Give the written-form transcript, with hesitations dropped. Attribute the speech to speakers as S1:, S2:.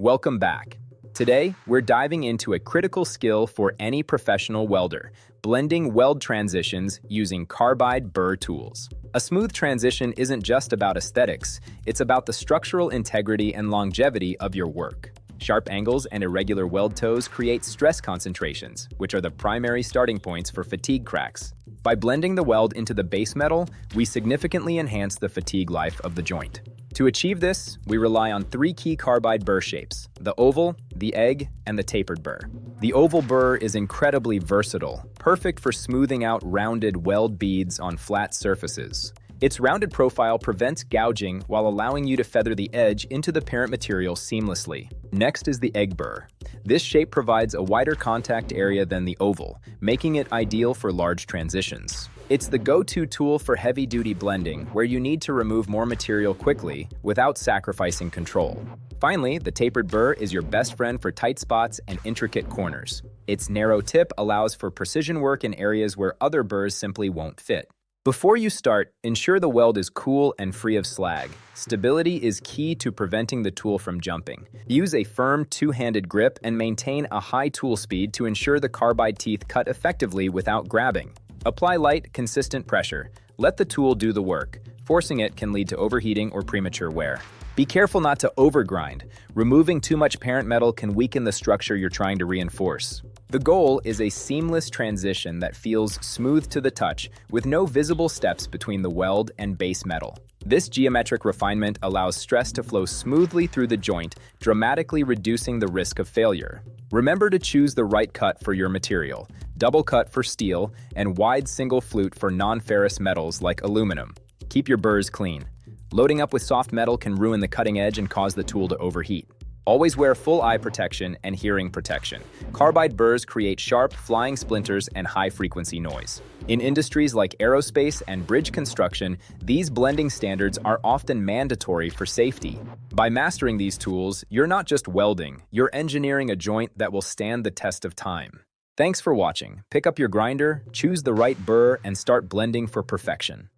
S1: Welcome back. Today, we're diving into a critical skill for any professional welder, blending weld transitions using Carbide Burr tools. A smooth transition isn't just about aesthetics, it's about the structural integrity and longevity of your work. Sharp angles and irregular weld toes create stress concentrations, which are the primary starting points for fatigue cracks. By blending the weld into the base metal, we significantly enhance the fatigue life of the joint. To achieve this, we rely on three key carbide burr shapes: the oval, the egg, and the tapered burr. The oval burr is incredibly versatile, perfect for smoothing out rounded weld beads on flat surfaces. Its rounded profile prevents gouging while allowing you to feather the edge into the parent material seamlessly. Next is the egg burr. This shape provides a wider contact area than the oval, making it ideal for large transitions. It's the go-to tool for heavy-duty blending, where you need to remove more material quickly without sacrificing control. Finally, the tapered burr is your best friend for tight spots and intricate corners. Its narrow tip allows for precision work in areas where other burrs simply won't fit. Before you start, ensure the weld is cool and free of slag. Stability is key to preventing the tool from jumping. Use a firm two-handed grip and maintain a high tool speed to ensure the carbide teeth cut effectively without grabbing. Apply light, consistent pressure. Let the tool do the work. Forcing it can lead to overheating or premature wear. Be careful not to overgrind. Removing too much parent metal can weaken the structure you're trying to reinforce. The goal is a seamless transition that feels smooth to the touch, with no visible steps between the weld and base metal. This geometric refinement allows stress to flow smoothly through the joint, dramatically reducing the risk of failure. Remember to choose the right cut for your material: double cut for steel and wide single flute for non-ferrous metals like aluminum. Keep your burrs clean. Loading up with soft metal can ruin the cutting edge and cause the tool to overheat. Always wear full eye protection and hearing protection. Carbide burrs create sharp, flying splinters and high-frequency noise. In industries like aerospace and bridge construction, these blending standards are often mandatory for safety. By mastering these tools, you're not just welding, you're engineering a joint that will stand the test of time. Thanks for watching. Pick up your grinder, choose the right burr, and start blending for perfection.